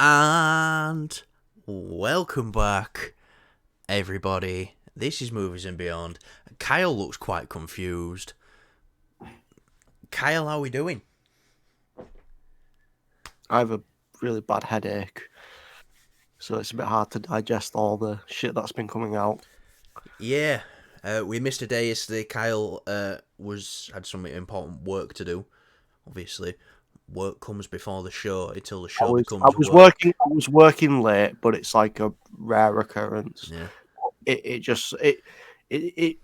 And welcome back, everybody. This is Movies and Beyond. Kyle looks quite confused. Kyle, how are we doing? I have a really bad headache, so it's a bit hard to digest all the shit that's been coming out. Yeah, we missed a day yesterday. Kyle had some important work to do. Obviously, work comes before the show until the I show was I becomes was work. working I was working late, but it's like a rare occurrence. Yeah, It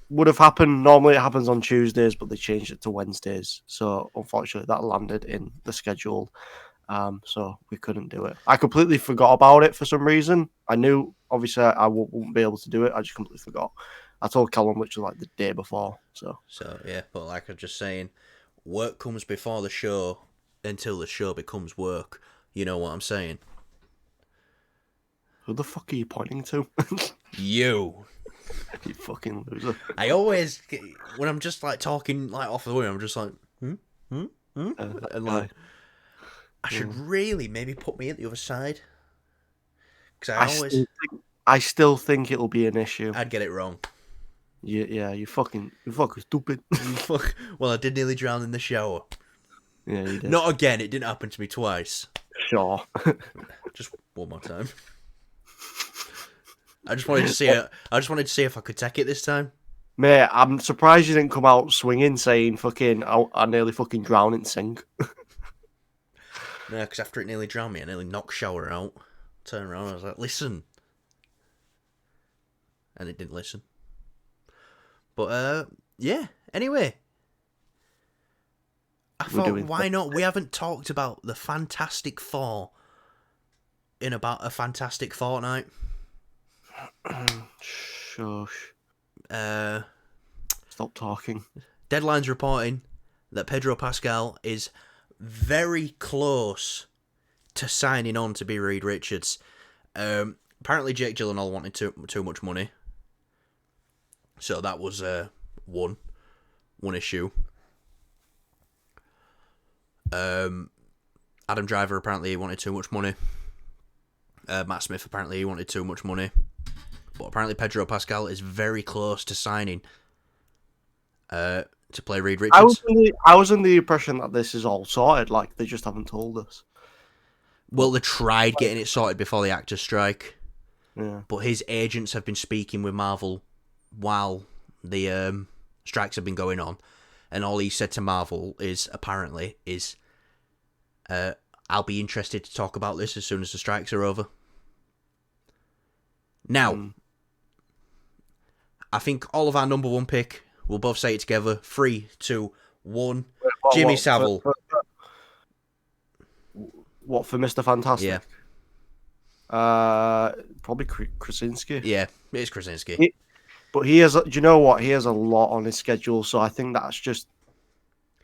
would have happened normally. It happens on Tuesdays, but they changed it to Wednesdays. So unfortunately, that landed in the schedule. So we couldn't do it. I completely forgot about it for some reason. I knew obviously I wouldn't be able to do it. I just completely forgot. I told Callum literally like the day before. so yeah, but like I was just saying, work comes before the show until the show becomes work. You know what I'm saying? Who the fuck are you pointing to? You. You fucking loser. I always, when I'm just like talking like off the way, I'm just like, hmm, and like, Guy. I should really maybe put me at the other side because I still think I still think it'll be an issue. I'd get it wrong. You fucking stupid. Fuck. Well, I did nearly drown in the shower. Yeah, you did. Not again. It didn't happen to me twice. Sure. Just one more time. I just wanted to see it. I just wanted to see if I could take it this time. Mate, I'm surprised you didn't come out swinging saying fucking I nearly fucking drowned in sink. No, because after it nearly drowned me, I nearly knocked shower out. Turned around, I was like, "Listen," and it didn't listen. But yeah. Anyway, I thought, why not? We haven't talked about the Fantastic Four in about a fantastic fortnight. Shush. Uh, Stop talking. Deadline's reporting that Pedro Pascal is very close to signing on to be Reed Richards. Apparently, Jake Gyllenhaal wanted too much money, so that was one issue. Adam Driver apparently wanted too much money. Matt Smith apparently he wanted too much money, but apparently Pedro Pascal is very close to signing to play Reed Richards. I was in the impression that this is all sorted. Like they just haven't told us. Well, they tried getting it sorted before the actors' strike. Yeah. But his agents have been speaking with Marvel while the strikes have been going on, and all he said to Marvel is I'll be interested to talk about this as soon as the strikes are over. Now, I think all of our number one pick, we'll both say it together. 3, 2, 1. Jimmy Savile. What for Mr. Fantastic? Yeah. Probably Krasinski. Yeah, it is Krasinski. But he has. Do you know what? He has a lot on his schedule, so I think that's just.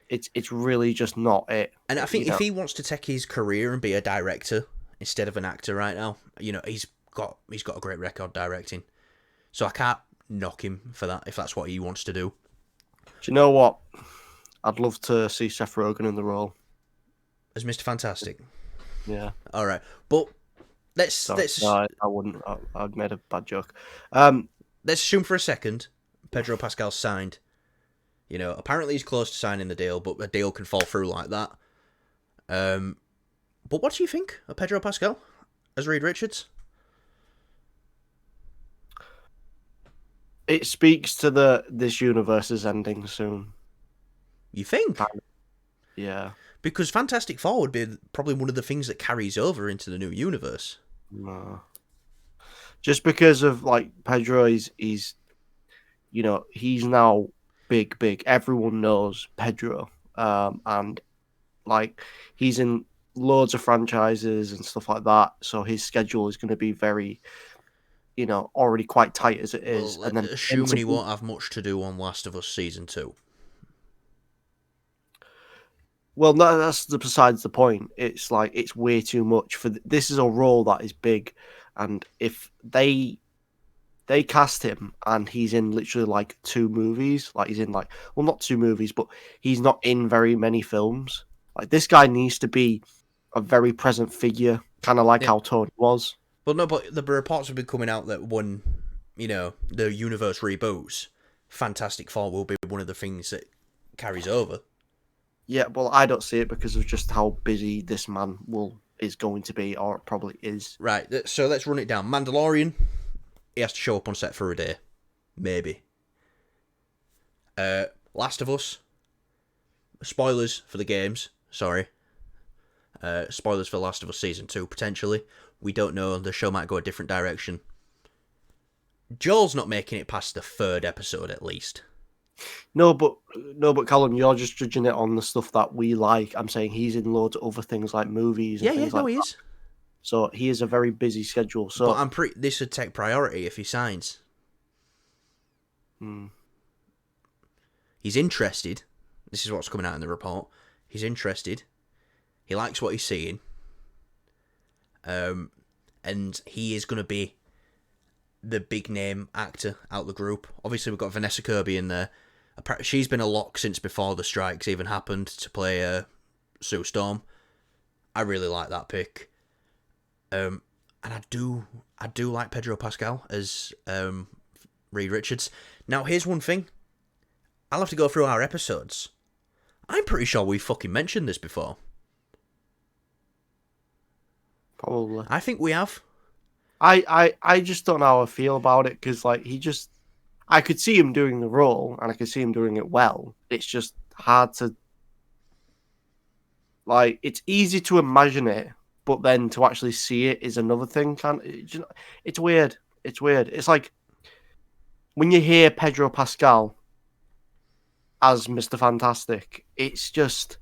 It's really just not it. And I think if he wants to take his career and be a director instead of an actor right now, he's got a great record directing, so I can't knock him for that if that's what he wants to do. Do you know what? I'd love to see Seth Rogen in the role as Mr. Fantastic. Yeah. All right, but let's. No, I wouldn't. I'd made a bad joke. Let's assume for a second Pedro Pascal signed. Apparently he's close to signing the deal, but a deal can fall through like that. But what do you think of Pedro Pascal as Reed Richards? It speaks to this universe is ending soon. You think? Yeah. Because Fantastic Four would be probably one of the things that carries over into the new universe. No. Just because of like Pedro, he's now big. Everyone knows Pedro, and like he's in loads of franchises and stuff like that. So his schedule is going to be very, already quite tight as it is. Well, and then assuming he won't have much to do on Last of Us Season 2. Well, no, that's besides the point. It's like it's way too much for this is a role that is big, and if they cast him and he's in literally like 2 movies, like he's in like not 2 movies, but he's not in very many films. Like this guy needs to be a very present figure kind of like how Tony was. Well, no, but the reports have been coming out that when, the universe reboots, Fantastic Four will be one of the things that carries over. Yeah, well, I don't see it because of just how busy this man is going to be, or probably is. Right, so let's run it down. Mandalorian, he has to show up on set for a day. Maybe. Last of Us. Spoilers for the games. Sorry. Spoilers for Last of Us Season 2, potentially. We don't know. The show might go a different direction. Joel's not making it past the 3rd episode, at least. No, but Callum, you're just judging it on the stuff that we like. I'm saying he's in loads of other things like movies and things like that. He is. So he is a very busy schedule. So, but this would take priority if he signs. He's interested. This is what's coming out in the report. He's interested. He likes what he's seeing. And he is going to be the big name actor out of the group. Obviously, we've got Vanessa Kirby in there. She's been a lock since before the strikes even happened to play Sue Storm. I really like that pick. And I do like Pedro Pascal as Reed Richards. Now, here's one thing. I'll have to go through our episodes. I'm pretty sure we fucking mentioned this before. probably. I think we have. I just don't know how I feel about it because I could see him doing the role and I could see him doing it well. It's just hard to it's easy to imagine it, but then to actually see it is another thing. It's weird. It's weird. It's like when you hear Pedro Pascal as Mr. Fantastic, it's just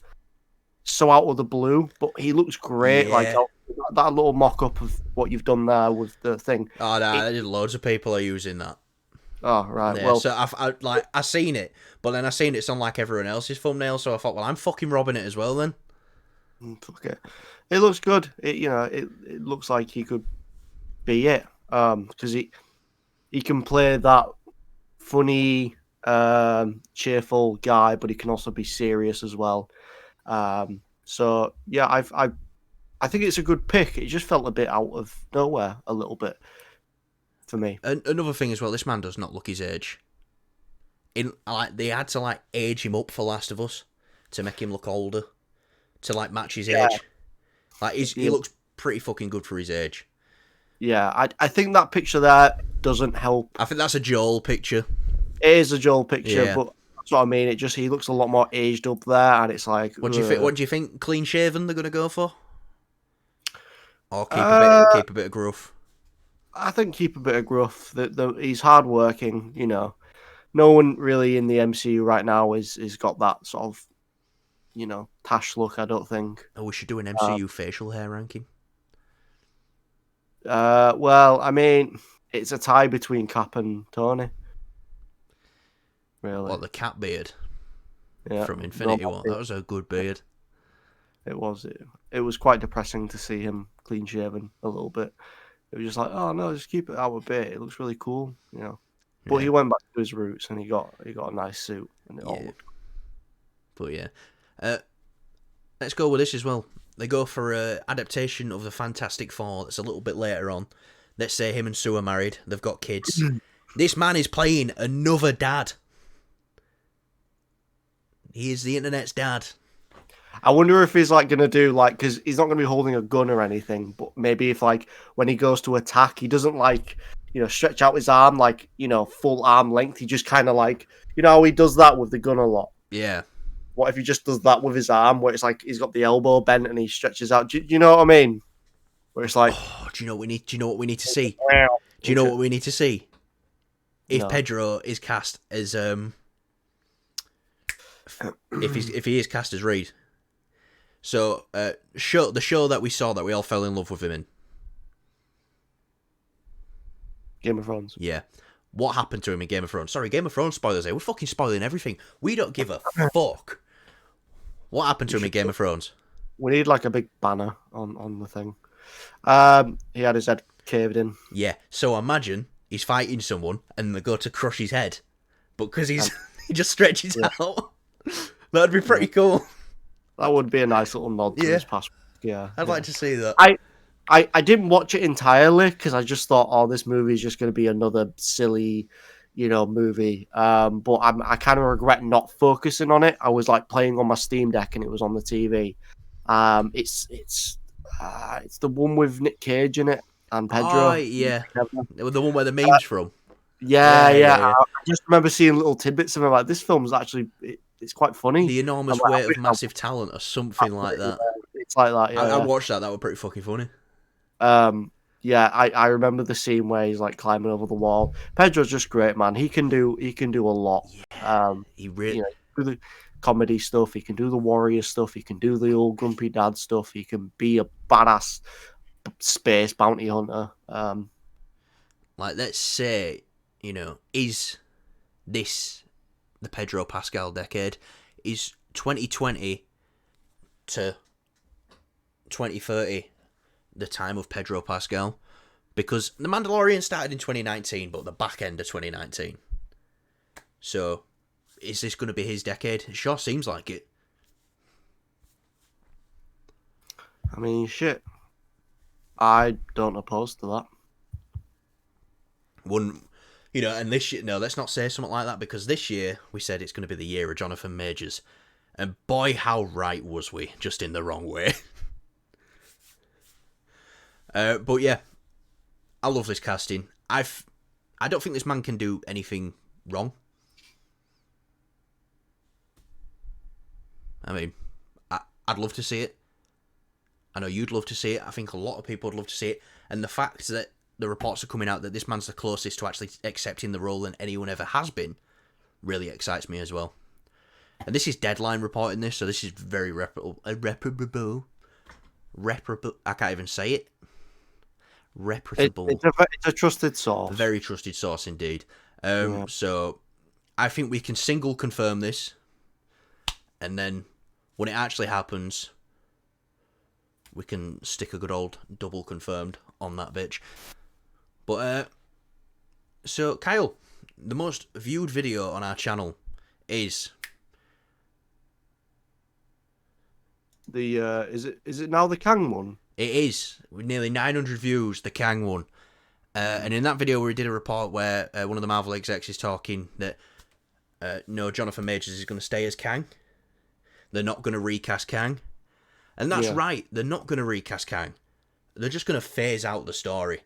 so out of the blue, but he looks great. Yeah. That little mock-up of what you've done there with the thing. Oh, no, loads of people are using that. Oh, right. Yeah, well, so I seen it, but then I seen it's on like everyone else's thumbnail, so I thought, well, I'm fucking robbing it as well then. Fuck it. It looks good. It looks like he could be it. Because he can play that funny, cheerful guy, but he can also be serious as well. So yeah, I think it's a good pick. It just felt a bit out of nowhere, a little bit for me. Another thing as well, this man does not look his age. They had to age him up for Last of Us to make him look older, to match his age. He looks pretty fucking good for his age. Yeah, I think that picture there doesn't help. I think that's a Joel picture. It is a Joel picture, Yeah. but that's what I mean. He looks a lot more aged up there, and it's like. What do you think? What do you think? Clean shaven? They're gonna go for, or keep a bit of gruff? I think keep a bit of gruff. He's hardworking. No one really in the MCU right now is got that sort of, Tash look. I don't think. Oh, we should do an MCU facial hair ranking. Well, I mean, it's a tie between Cap and Tony. Really? What, the cat beard? Yeah, from Infinity War. That was a good beard. It was. It was quite depressing to see him clean shaven a little bit. It was just like, oh no, just keep it out a bit. It looks really cool, But he went back to his roots and he got a nice suit and it all looked. But yeah, let's go with this as well. They go for a adaptation of the Fantastic Four that's a little bit later on. Let's say him and Sue are married. They've got kids. This man is playing another dad. He is the internet's dad. I wonder if he's going to do because he's not going to be holding a gun or anything, but maybe if when he goes to attack, he doesn't stretch out his arm full arm length. He just kind of how he does that with the gun a lot. Yeah. What if he just does that with his arm, where it's he's got the elbow bent and he stretches out? Do you know what I mean? Where it's do you know what we need? Do you know what we need to see? Do you know what we need to see? If Pedro is cast as if he is cast as Reed. So the show that we saw that we all fell in love with him in. Game of Thrones. Yeah. What happened to him in Game of Thrones? Sorry, Game of Thrones spoilers here. We're fucking spoiling everything. We don't give a fuck. What happened to him in Game of Thrones? We need a big banner on the thing. He had his head caved in. Yeah. So imagine he's fighting someone and they go to crush his head, but because he just stretches out. That'd be pretty cool. That would be a nice little nod to his past. Yeah, I'd like to see that. I didn't watch it entirely because I just thought, oh, this movie is just going to be another silly, movie. But I kind of regret not focusing on it. I was like playing on my Steam Deck and it was on the TV. It's the one with Nick Cage in it and Oh Pedro. yeah, the one where the memes from. Yeah, Yeah, yeah. yeah, yeah. I just remember seeing little tidbits of it. Like this film's actually it's quite funny. The I'm enormous like, I weight wish of I massive talent, or something watched like it. that. Yeah. It's like that. I Yeah, watched that. That was pretty fucking funny. yeah. Yeah. I remember the scene where he's like climbing over the wall. Pedro's just great, man. He can do a lot. Um, He you re- know, do the comedy stuff. He can do the warrior stuff. He can do the old grumpy dad stuff. He can be a badass space bounty hunter. Like, let's say, is this the Pedro Pascal decade? Is 2020 to 2030 the time of Pedro Pascal? Because The Mandalorian started in 2019, but the back end of 2019. So, is this going to be his decade? It sure seems like it. I mean, shit. I don't oppose to that. Wouldn't, and this year, no, let's not say something like that, because this year we said it's going to be the year of Jonathan Majors. And boy, how right was we, just in the wrong way. But yeah, I love this casting. I don't think this man can do anything wrong. I mean, I'd love to see it. I know you'd love to see it. I think a lot of people would love to see it. And the fact that the reports are coming out that this man's the closest to actually accepting the role than anyone ever has been really excites me as well. And this is Deadline reporting this, so this is very reputable. I can't even say it. Reputable. It's a trusted source. A very trusted source indeed. Yeah. So I think we can single confirm this, and then when it actually happens, we can stick a good old double confirmed on that bitch. But so Kyle, the most viewed video on our channel is The is it now the KANG one? It is, with nearly 900 views, the KANG one. And in that video, we did a report where one of the Marvel execs is talking that no, Jonathan Majors is going to stay as Kang. They're not going to recast Kang. And that's right, they're not going to recast Kang. They're just going to phase out the story.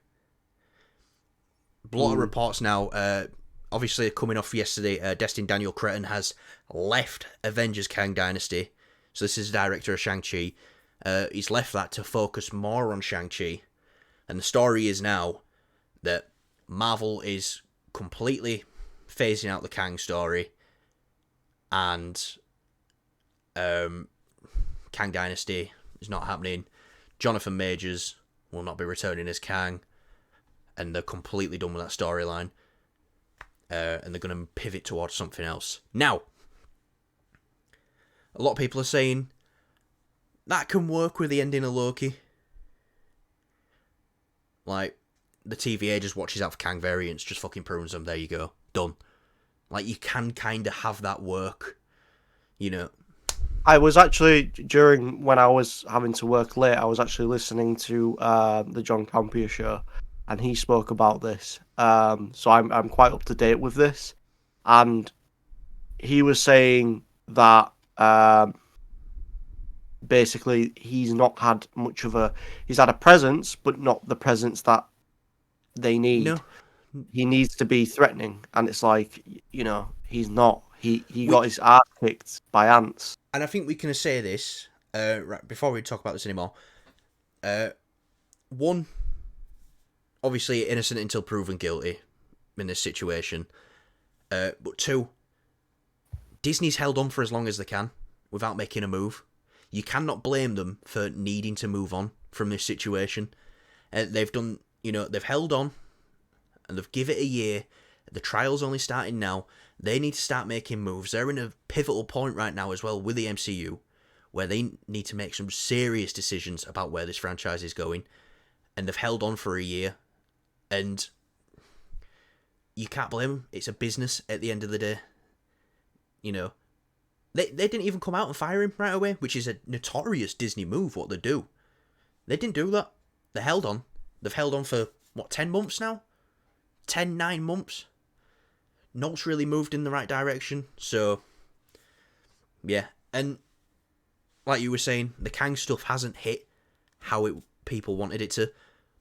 A lot of reports now, obviously coming off yesterday, Destin Daniel Cretton has left Avengers Kang Dynasty. So this is the director of Shang-Chi. He's left that to focus more on Shang-Chi. And the story is now that Marvel is completely phasing out the Kang story. And Kang Dynasty is not happening. Jonathan Majors will not be returning as Kang. And they're completely done with that storyline. And they're going to pivot towards something else. Now, a lot of people are saying that can work with the ending of Loki. Like, the TVA just watches out for Kang variants, just fucking prunes them, there you go. Done. Like, you can kind of have that work. I was actually, during when I was having to work late, I was actually listening to the John Campea show, and he spoke about this. So I'm quite up to date with this, and he was saying that basically he's not had much of he's had a presence, but not the presence that they need. No. He needs to be threatening, and it's like, he's not. He got his ass kicked by ants. And I think we can say this, right, before we talk about this anymore. One, obviously innocent until proven guilty in this situation. But two, Disney's held on for as long as they can without making a move. You cannot blame them for needing to move on from this situation. They've done, they've held on and they've given it a year. The trial's only starting now. They need to start making moves. They're in a pivotal point right now as well with the MCU, where they need to make some serious decisions about where this franchise is going. And they've held on for a year. And you can't blame them. It's a business at the end of the day. They didn't even come out and fire him right away, which is a notorious Disney move, what they do. They didn't do that. they held on. They've held on for, what, 10 months now? 9 months? Not really moved in the right direction. So, yeah. And, like you were saying, the Kang stuff hasn't hit how people wanted it to.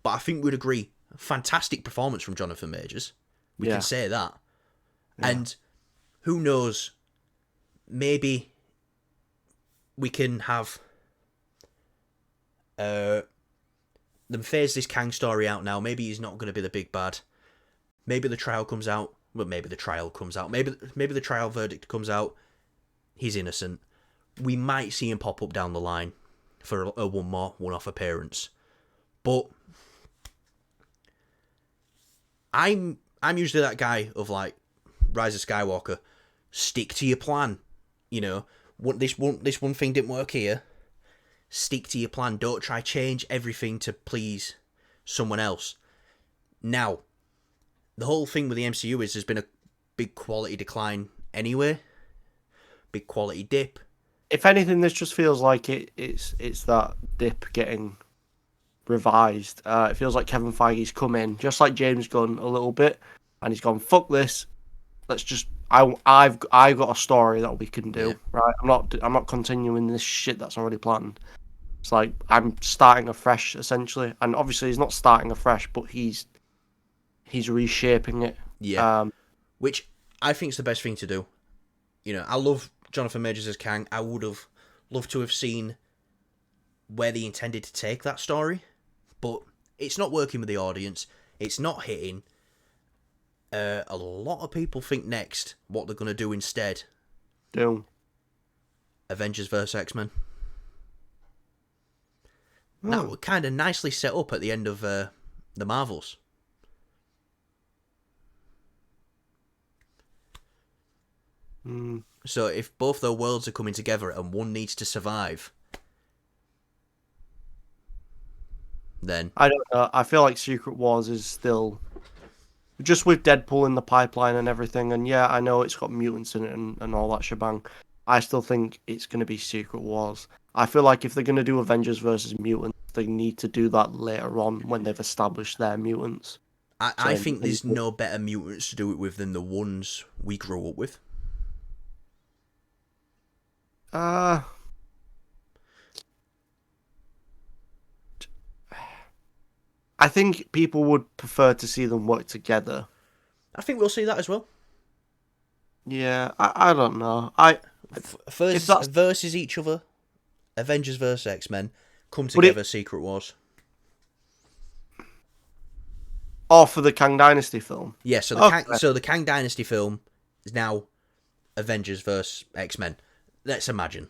But I think we'd agree, fantastic performance from Jonathan Majors. We can say that. Yeah. And who knows, maybe we can have them phase this Kang story out now. Maybe he's not going to be the big bad. Maybe the trial comes out. Well, maybe the trial comes out. Maybe the trial verdict comes out. He's innocent. We might see him pop up down the line for a one-off appearance. But I'm usually that guy of like Rise of Skywalker. Stick to your plan. You know, this one thing didn't work here. Stick to your plan. Don't try change everything to please someone else. Now, the whole thing with the MCU is there's been a big quality decline anyway. Big quality dip. If anything, this just feels like it's that dip getting revised. It feels like Kevin Feige's come in, just like James Gunn a little bit, and he's gone, fuck this. Let's just I've got a story that we can do, right? I'm not continuing this shit that's already planned. It's like I'm starting afresh essentially, and obviously he's not starting afresh, but he's reshaping it. Yeah, which I think is the best thing to do. You know, I love Jonathan Majors as Kang. I would have loved to have seen where they intended to take that story, but it's not working with the audience. It's not hitting. A lot of people think next what they're going to do instead. Avengers vs. X-Men. That would kind of nicely set up at the end of the Marvels. So if both their worlds are coming together and one needs to survive, then I don't know. I feel like Secret Wars is still just with Deadpool in the pipeline and everything. And yeah, I know it's got mutants in it and all that shebang. I still think it's going to be Secret Wars. I feel like if they're going to do Avengers versus mutants, they need to do that later on when they've established their mutants. I think there's no better mutants to do it with than the ones we grew up with. I think people would prefer to see them work together. I think we'll see that as well. Yeah, I don't know. Versus each other, Avengers versus X-Men, come together, Secret Wars. Oh, for the Kang Dynasty film? Yeah, so the Kang Dynasty film is now Avengers versus X-Men. Let's imagine.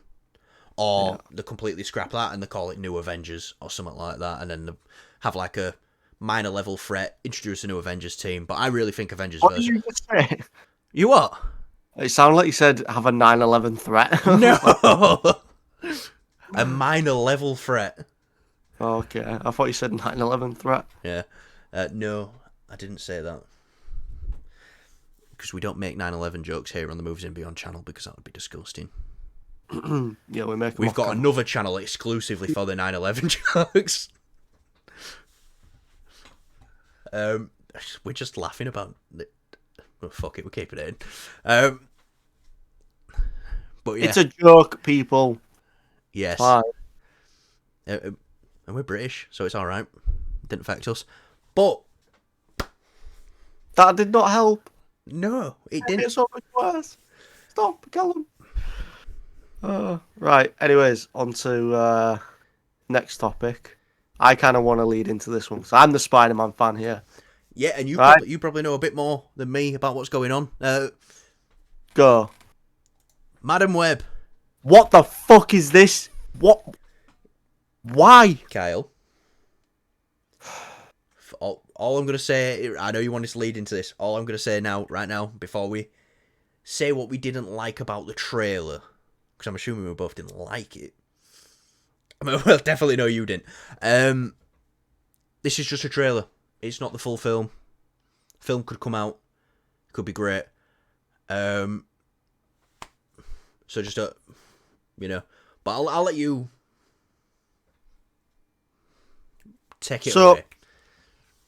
Or they completely scrap that and they call it New Avengers or something like that, and then they have like a minor level threat, introduce a new Avengers team. But I really think Avengers versus... What did you just say? You what? It sounded like you said have a 9/11 threat. No! A minor level threat. Oh, okay, I thought you said 9/11 threat. Yeah. No, I didn't say that. Because we don't make 9/11 jokes here on the Movies and Beyond channel, because that would be disgusting. Yeah, We've got another channel exclusively for the 9/11 jokes. We're just laughing about it. Oh, fuck it, we'll keep it in. But yeah. It's a joke, people. Yes. And we're British, so it's alright. Didn't affect us. But that did not help. No, it didn't. It's so much worse. Stop, Callum. Right. Anyways, on to next topic. I kind of want to lead into this one because I'm the Spider-Man fan here. Yeah, and you probably know a bit more than me about what's going on. Go. Madam Web. What the fuck is this? What? Why? Kyle. All I'm going to say, I know you wanted to lead into this. All I'm going to say right now, before we say what we didn't like about the trailer, because I'm assuming we both didn't like it. I mean, well, definitely no, you didn't. This is just a trailer. It's not the full film. Film could come out. Could be great. So just, but I'll let you Take it away.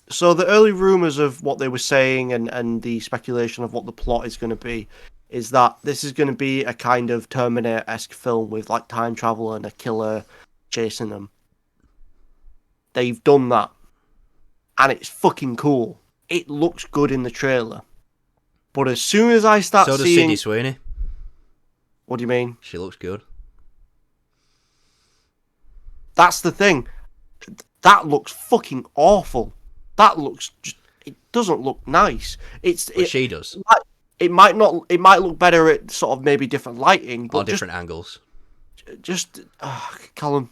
So the early rumors of what they were saying and the speculation of what the plot is going to be is that this is going to be a kind of Terminator-esque film with like time travel and a killer chasing them. They've done that. And it's fucking cool. It looks good in the trailer. But as soon as I start So does seeing... Sydney Sweeney. What do you mean? She looks good. That's the thing. That looks fucking awful. That looks... It doesn't look nice. She does. It might not. It might look better at sort of maybe different lighting, but Or different angles. Callum.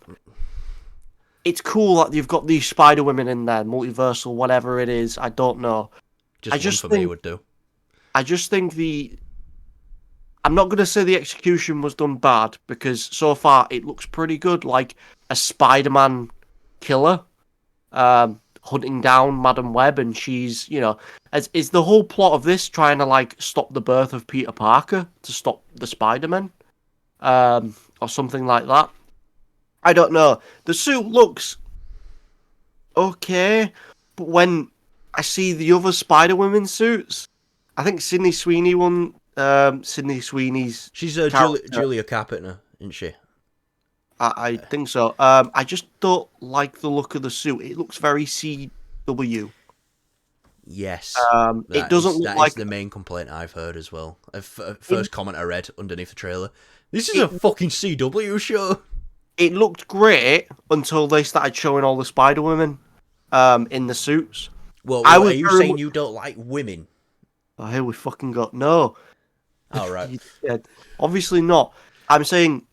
It's cool that you've got these Spider Women in there, multiversal, whatever it is. I don't know. Just one for me would do. I just think I'm not going to say the execution was done bad because so far it looks pretty good, like a Spider-Man killer. Hunting down Madam Web, and she's, is the whole plot of this trying to like stop the birth of Peter Parker to stop the Spider-Man, or something like that. I don't know. The suit looks okay, but when I see the other Spider-Women suits, I think Sydney Sweeney won. Sydney Sweeney's she's Julia Carpenter, isn't she? I think so. I just don't like the look of the suit. It looks very CW. Yes. It doesn't look like... That is the main complaint I've heard as well. First comment I read underneath the trailer. This is a fucking CW show. It looked great until they started showing all the Spider-Women in the suits. Well, are you saying you don't like women? Oh, here we fucking got... No. All right. Obviously not. I'm saying...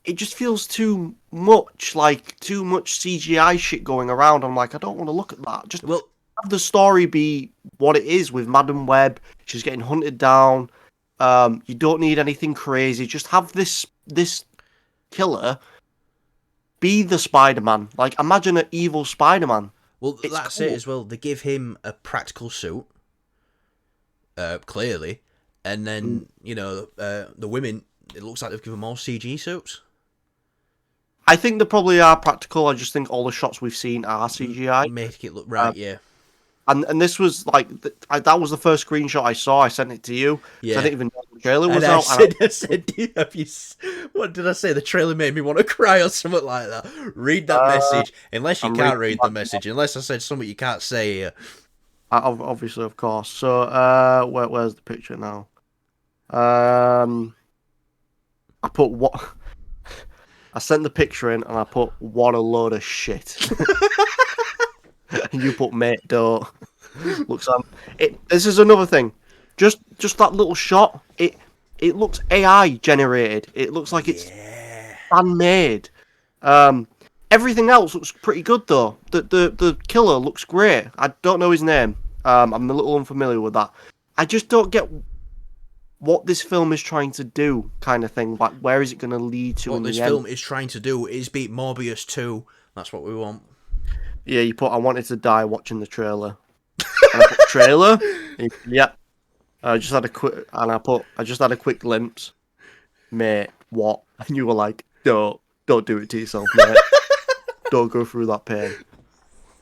It just feels too much CGI shit going around. I'm like, I don't want to look at that. Just have the story be what it is with Madam Web. She's getting hunted down. You don't need anything crazy. Just have this killer be the Spider-Man. Like, imagine an evil Spider-Man. Well, that's cool. It as well. They give him a practical suit, clearly, and then the women. It looks like they've given them all CG suits. I think they probably are practical. I just think all the shots we've seen are CGI. Make it look right, yeah. And this was like that was the first screenshot I saw. I sent it to you. Yeah. I didn't even know the trailer was out. I said, what did I say? The trailer made me want to cry or something like that. Read that message, unless you can't read the message. Unless I said something you can't say here. Obviously, of course. So, where's the picture now? I put what. I sent the picture in and I put, what a load of shit. And you put, mate, don't. Looks this is another thing. Just that little shot, it looks AI generated. It looks like it's fan-made. Everything else looks pretty good though. The killer looks great. I don't know his name. I'm a little unfamiliar with that. I just don't get what this film is trying to do, kind of thing. Like, where is it going to lead to? What this film is trying to do is beat Morbius 2. That's what we want. Yeah, you put, I wanted to die watching the trailer. And I put, trailer? Yeah. I just had a quick glimpse. Mate, what? And you were like, don't do it to yourself, mate. Don't go through that pain.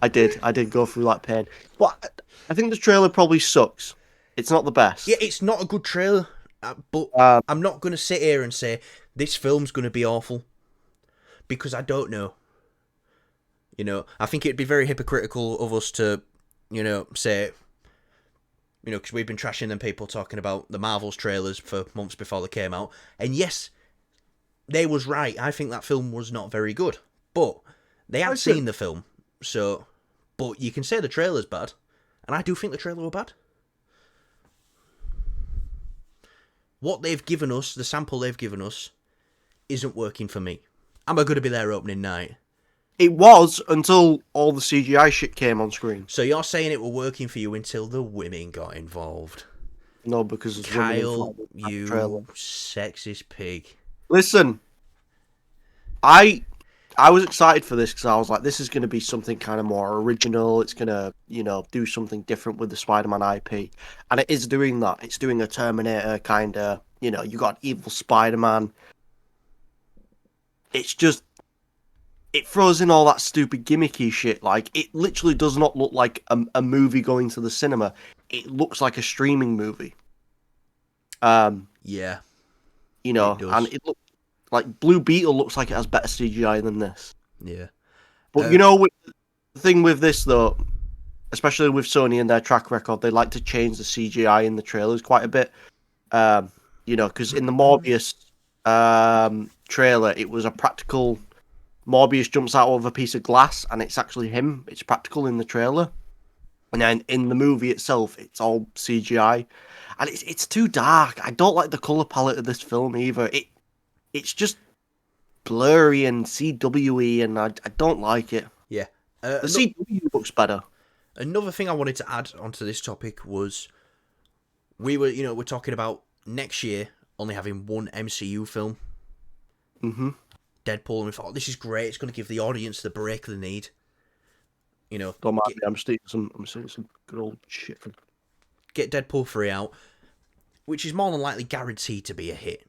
I did go through that pain. But I think the trailer probably sucks. It's not the best. Yeah, it's not a good trailer. But I'm not going to sit here and say this film's going to be awful. Because I don't know. I think it'd be very hypocritical of us to, say, because we've been trashing them people talking about the Marvel's trailers for months before they came out. And yes, they was right. I think that film was not very good. But they hadn't seen the film. So, but you can say the trailer's bad. And I do think the trailer were bad. What they've given us, the sample they've given us, isn't working for me. Am I going to be there opening night? It was until all the CGI shit came on screen. So you're saying it were working for you until the women got involved? No, because it's Kyle, you sexist pig. Listen, I was excited for this because I was like, this is going to be something kind of more original. It's going to, do something different with the Spider-Man IP. And it is doing that. It's doing a Terminator kind of, you got evil Spider-Man. It's just, it throws in all that stupid gimmicky shit. Like, it literally does not look like a movie going to the cinema. It looks like a streaming movie. Yeah, it And does. it looks like Blue Beetle looks like it has better CGI than this. Yeah. But the thing with this though, especially with Sony and their track record, they like to change the CGI in the trailers quite a bit. Because in the Morbius trailer, it was a practical. Morbius jumps out of a piece of glass, and it's actually him. It's practical in the trailer, and then in the movie itself, it's all CGI, and it's too dark. I don't like the color palette of this film either. It's just blurry and CW-y, and I don't like it. Yeah. The CW looks better. Another thing I wanted to add onto this topic was we're talking about next year only having one MCU film. Mm-hmm. Deadpool, and we thought, this is great. It's going to give the audience the break they need. Don't mind me. I'm seeing some good old shit. Get Deadpool 3 out, which is more than likely guaranteed to be a hit.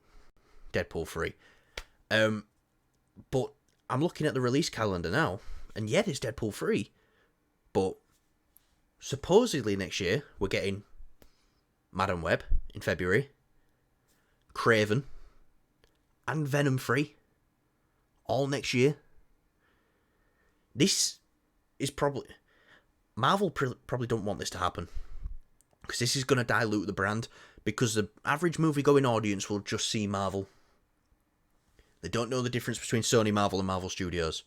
Deadpool 3. But I'm looking at the release calendar now, and yeah, there's Deadpool 3. But supposedly next year, we're getting Madam Web in February, Craven, and Venom 3. All next year. This is probably... Marvel probably don't want this to happen. Because this is going to dilute the brand. Because the average movie-going audience will just see Marvel. They don't know the difference between Sony, Marvel, and Marvel Studios.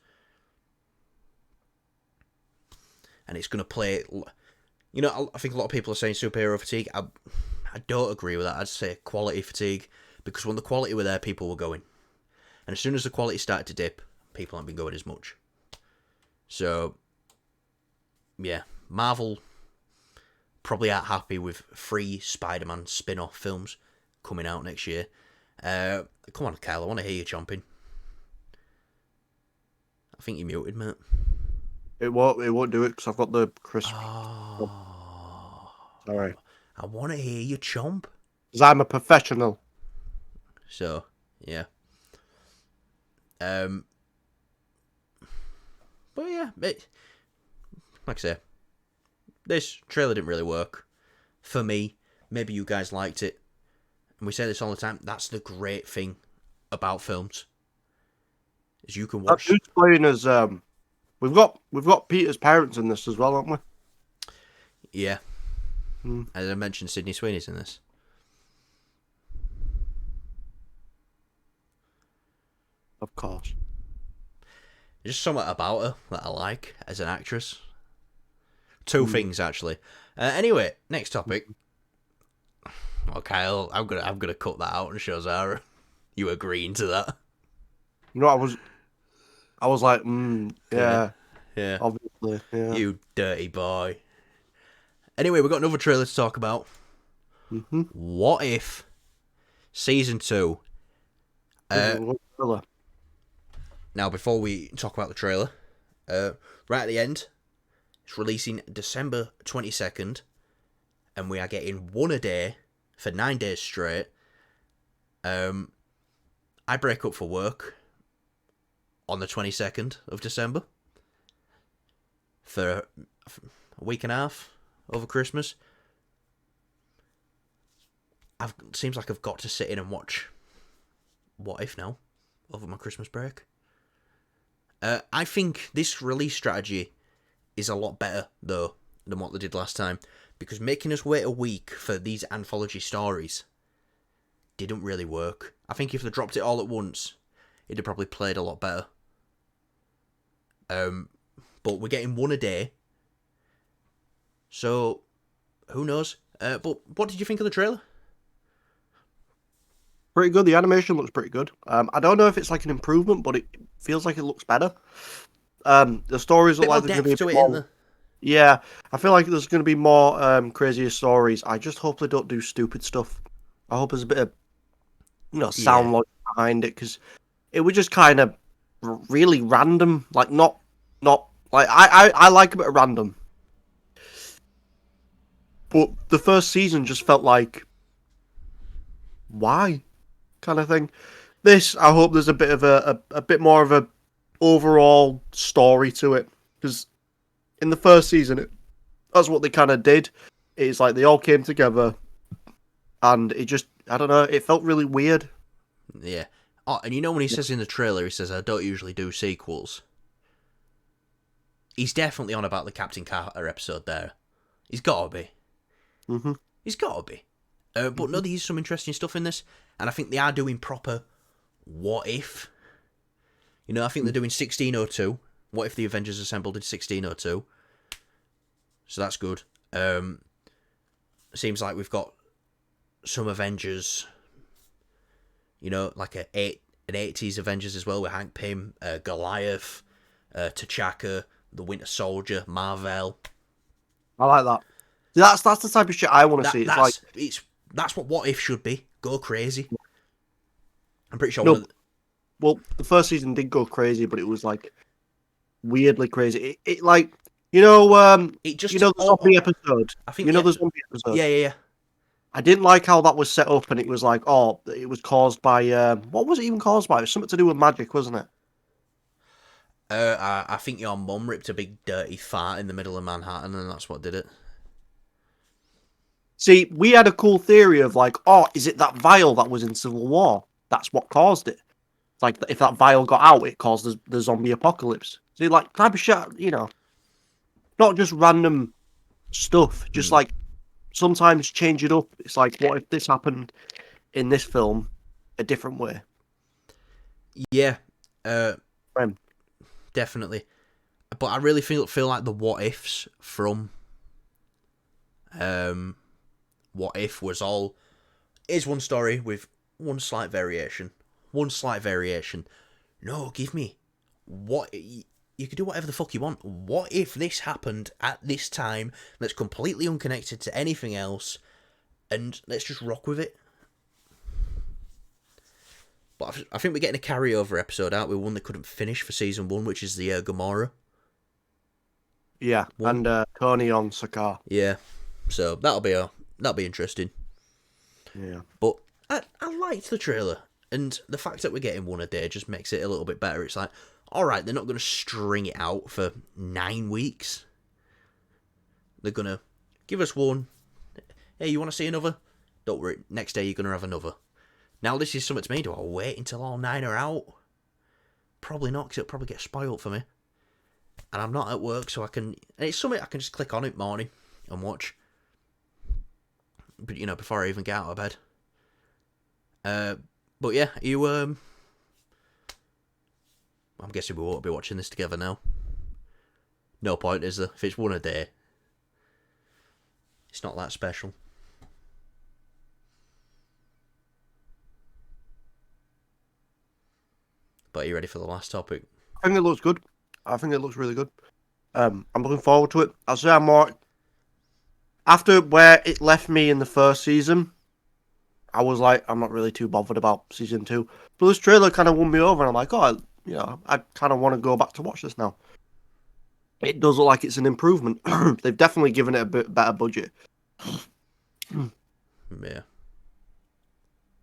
And it's going to play... I think a lot of people are saying superhero fatigue. I don't agree with that. I'd say quality fatigue. Because when the quality were there, people were going. And as soon as the quality started to dip, people haven't been going as much. So, yeah, Marvel probably aren't happy with 3 Spider-Man spin-off films coming out next year. Come on, Kyle, I want to hear you chomping. I think you're muted, mate. It won't do it because I've got the crisp. Oh, Sorry. I want to hear you chomp. Because I'm a professional. So, yeah. But yeah, like I say, this trailer didn't really work for me. Maybe you guys liked it, and we say this all the time. That's the great thing about films, is you can watch. Who's playing as we've got Peter's parents in this as well, haven't we? Yeah, as I mentioned, Sydney Sweeney's in this. Of course. There's just something about her that I like as an actress. 2 things actually. Anyway, next topic. Well, Kyle, I'm gonna cut that out and show Zara. You agreeing to that? I was like, yeah, obviously, yeah. You dirty boy. Anyway, we've got another trailer to talk about. Mm-hmm. What if season 2? Now, before we talk about the trailer, right at the end, it's releasing December 22nd, and we are getting 1 a day for 9 days straight. I break up for work on the 22nd of December for a week and a half over Christmas. Seems like I've got to sit in and watch What If now over my Christmas break. I think this release strategy is a lot better, though, than what they did last time. Because making us wait a week for these anthology stories didn't really work. I think if they dropped it all at once, it'd have probably played a lot better. But we're getting 1 a day. So, who knows? But what did you think of the trailer? Pretty good. The animation looks pretty good. I don't know if it's like an improvement, but it feels like it looks better. The stories look like they're going to be more... Yeah, I feel like there's going to be more crazier stories. I just hope they don't do stupid stuff. I hope there's a bit of sound logic behind it, because it was just kind of really random. Like not like I like a bit of random, but the first season just felt like why kind of thing. This, I hope there's a bit of a bit more of a overall story to it. Because in the first season, that's what they kind of did. It's like they all came together, and it just, I don't know, it felt really weird. Yeah. Oh, and you know when he says in the trailer, he says, "I don't usually do sequels." He's definitely on about the Captain Carter episode there. He's gotta be. Mm-hmm. He's gotta be. But no, there's some interesting stuff in this, and I think they are doing proper what if. You know, I think they're doing 1602. What if the Avengers assembled in 1602? So that's good. Seems like we've got some Avengers, you know, like an 80s Avengers as well, with Hank Pym, Goliath, T'Chaka, the Winter Soldier, Marvel. I like that. That's the type of shit I want to see. That's what if should be. Go crazy. I'm pretty sure no, well, the first season did go crazy, but it was like weirdly crazy. It like it just the zombie episode. I think The zombie episode. Yeah. I didn't like how that was set up, and it was like, oh, it was caused by what was it even caused by? It was something to do with magic, wasn't it? I think your mum ripped a big dirty fart in the middle of Manhattan, and that's what did it. See, we had a cool theory of like, oh, is it that vial that was in Civil War? That's what caused it. Like, if that vial got out, it caused the zombie apocalypse. See, like, type of shit, not just random stuff, just like sometimes change it up. It's like, what if this happened in this film a different way? Yeah, definitely. But I really feel like the what ifs from What If was all is one story with one slight variation. No, give me what you could do whatever the fuck you want. What if this happened at this time that's completely unconnected to anything else, and let's just rock with it. But I think we're getting a carryover episode out with one that couldn't finish for season 1, which is the Gamora. Yeah, one. And Tony on Sakaar. Yeah, so that'll be interesting. Yeah, but I liked the trailer, and the fact that we're getting one a day just makes it a little bit better. It's like, all right, they're not going to string it out for 9 weeks. They're going to give us one. Hey, you want to see another? Don't worry, next day you're going to have another. Now this is something to me. Do I wait until all 9 are out? Probably not, because it'll probably get spoiled for me. And I'm not at work, so I can... And it's something I can just click on it morning and watch. But, before I even get out of bed. But yeah, I'm guessing we won't be watching this together now. No point, is there? If it's one a day, it's not that special. But are you ready for the last topic? I think it looks good. I think it looks really good. I'm looking forward to it. I'll say I'm more... After where it left me in the first season, I was like, I'm not really too bothered about season 2. But this trailer kind of won me over, and I'm like, oh, I kind of want to go back to watch this now. It does look like it's an improvement. They've definitely given it a bit better budget. Yeah.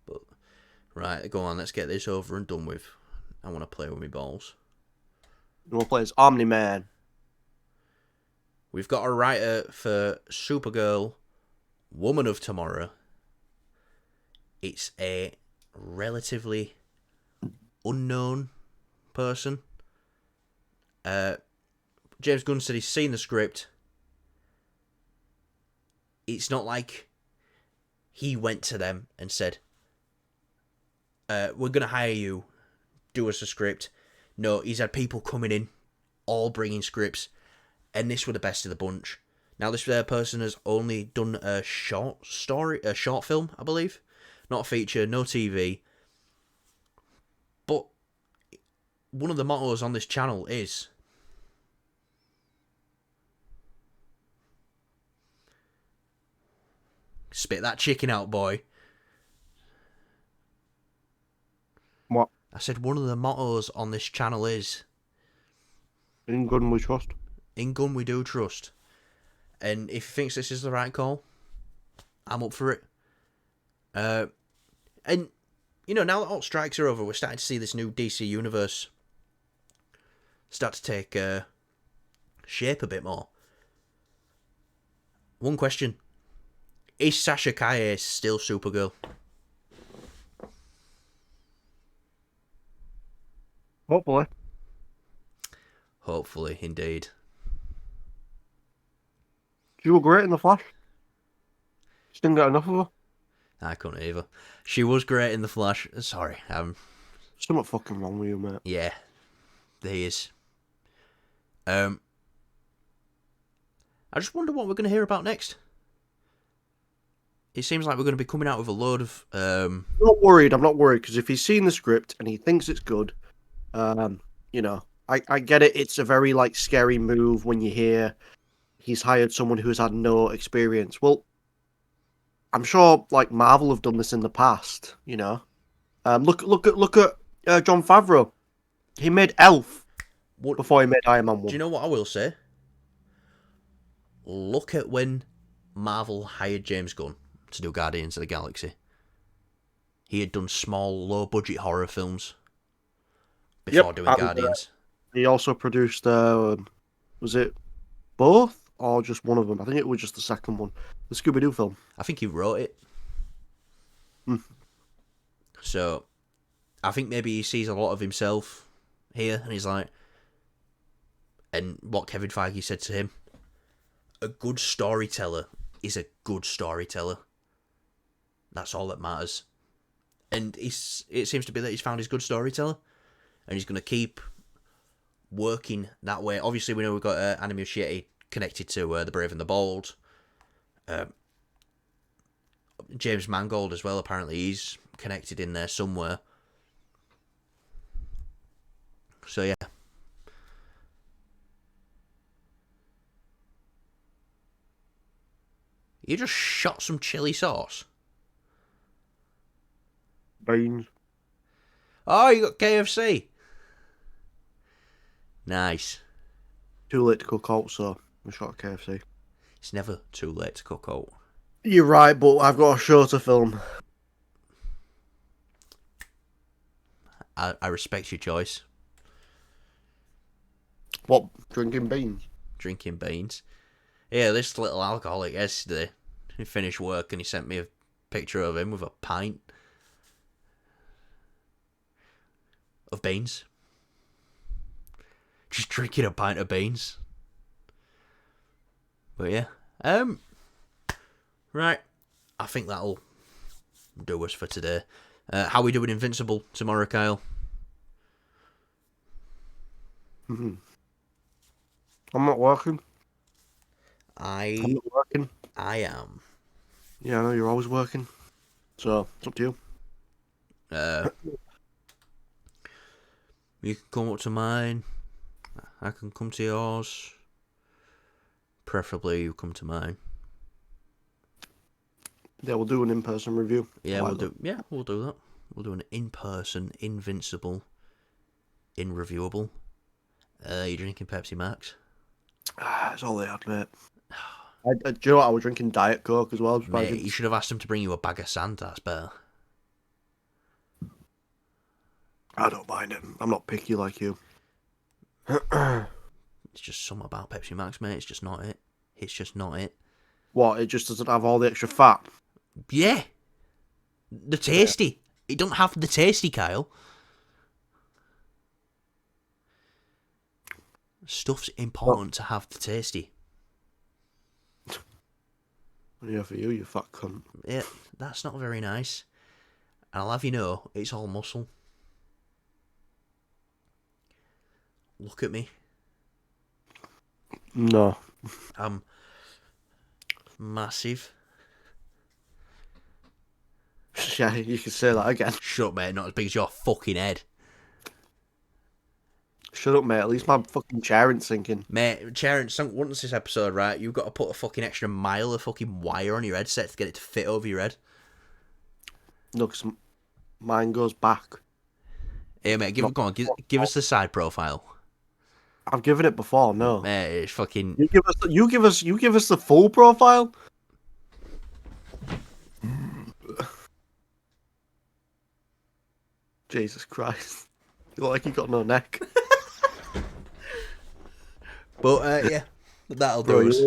But, right, go on, let's get this over and done with. I want to play with my balls. You want to play as Omni-Man. We've got a writer for Supergirl, Woman of Tomorrow. It's a relatively unknown person. James Gunn said he's seen the script. It's not like he went to them and said, we're going to hire you, do us a script. No, he's had people coming in, all bringing scripts, and this were the best of the bunch. Now, this person has only done a short film, I believe. Not a feature, no TV. But one of the mottos on this channel is spit that chicken out, boy. What? I said one of the mottos on this channel is In Gunn we trust. In Gunn we do trust. And if he thinks this is the right call, I'm up for it. And, now that all strikes are over, we're starting to see this new DC universe start to take shape a bit more. One question: is Sasha Calle still Supergirl? Hopefully. Hopefully, indeed. She was great in The Flash. Just didn't get enough of her. I couldn't either. She was great in The Flash. Sorry, Something fucking wrong with you, mate. yeah, there is. I just wonder what we're going to hear about next. It seems like we're going to be coming out with a load of. I'm not worried. I'm not worried because if he's seen the script and he thinks it's good, you know, I get it. It's a very like scary move when you hear he's hired someone who's had no experience. Well, I'm sure like Marvel have done this in the past. You know, look at John Favreau. He made Elf before he made Iron Man 1. Do you know what I will say? Look at when Marvel hired James Gunn to do Guardians of the Galaxy. He had done small, low-budget horror films before doing Guardians. He also produced, was it both or just one of them? I think it was just the second one, the Scooby-Doo film. I think he wrote it. So, I think maybe he sees a lot of himself here, and he's like, and what Kevin Feige said to him, a good storyteller is a good storyteller. That's all that matters. And it seems to be that he's found his good storyteller, and he's going to keep working that way. Obviously, we know we've got Anna Muschietti connected to The Brave and the Bold. James Mangold as well, apparently he's connected in there somewhere. So yeah. You just shot some chili sauce. Beans. Oh, you got KFC. Nice. Too late to cook out, so we shot a KFC. It's never too late to cook out. You're right, but I've got a show to film. I respect your choice. What? Drinking beans? Drinking beans. Yeah, this little alcoholic yesterday, he finished work and he sent me a picture of him with a pint of beans. Just drinking a pint of beans. But yeah. Right. I think that'll do us for today. How are we doing Invincible tomorrow, Kyle? I'm not working. I'm not working. I am. Yeah, I know you're always working. So, it's up to you. You can come up to mine. I can come to yours. Preferably you come to mine. Yeah, we'll do an in-person review. Yeah, we'll do that. We'll do an in-person, Invincible, in-reviewable. You drinking Pepsi Max? That's all they had, mate. Do you know what? I was drinking Diet Coke as well. Mate, you should have asked him to bring you a bag of sand. That's better. I don't mind it. I'm not picky like you. It's just something about Pepsi Max, mate. It's just not it. It's just not it. What? It just doesn't have all the extra fat? Yeah. The tasty. Yeah. It don't have the tasty, Kyle. Stuff's important to have the tasty. Yeah, for you, you fat cunt. Yeah, that's not very nice. And I'll have you know, it's all muscle. Look at me. No. I'm massive. Yeah, you can say that again. Shut up, mate. Not as big as your fucking head. Shut up, mate. At least my fucking chair ain't sinking. Mate, chair ain't sunk once this episode, right? You've got to put a fucking extra mile of fucking wire on your headset to get it to fit over your head. No, because mine goes back. Hey, mate, give us the side profile. I've given it before, no. Mate, it's fucking... You give us the full profile? Jesus Christ. You look like you got no neck. But yeah, that'll Bro, do us.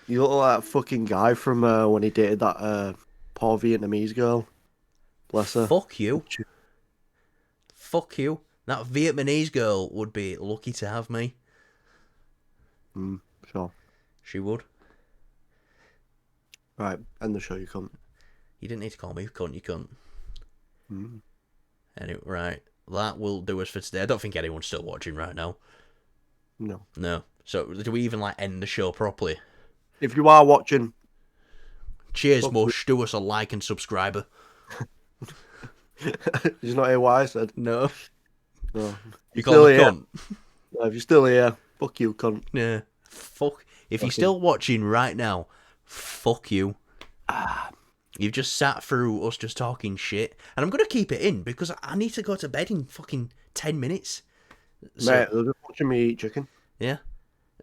you look like that fucking guy from when he dated that poor Vietnamese girl. Bless her. Fuck you. Fuck you. That Vietnamese girl would be lucky to have me. Sure. She would. Right, end the show, you cunt. You didn't need to call me cunt, you cunt. Mm. Anyway, right. That will do us for today. I don't think anyone's still watching right now. No. No. So, do we even, like, end the show properly? If you are watching, Cheers, fuck Mush. Do us a like and subscriber. did you not hear what I said? No. No. You call me here. cunt? No, if you're still here, fuck you, cunt. Yeah. Fuck. If you're Fucking- still watching right now, fuck you. You've just sat through us just talking shit. And I'm going to keep it in because I need to go to bed in fucking 10 minutes. So, Mate, they're just watching me eat chicken. yeah.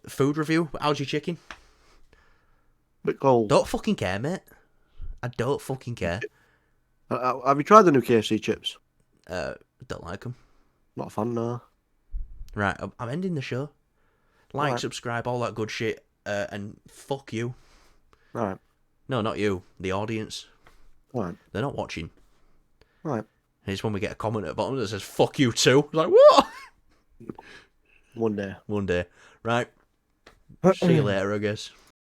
Food review. How's your chicken? Bit cold. Don't fucking care, mate. I don't fucking care. Have you tried the new KFC chips? Don't like them. Not a fan, no. Right, I'm ending the show. Like, Right. subscribe, all that good shit. And fuck you. Alright. No, not you. The audience. Alright. They're not watching. Alright. And it's when we get a comment at the bottom that says, fuck you too. Like, what? One day. One day. Right. See you later, I guess.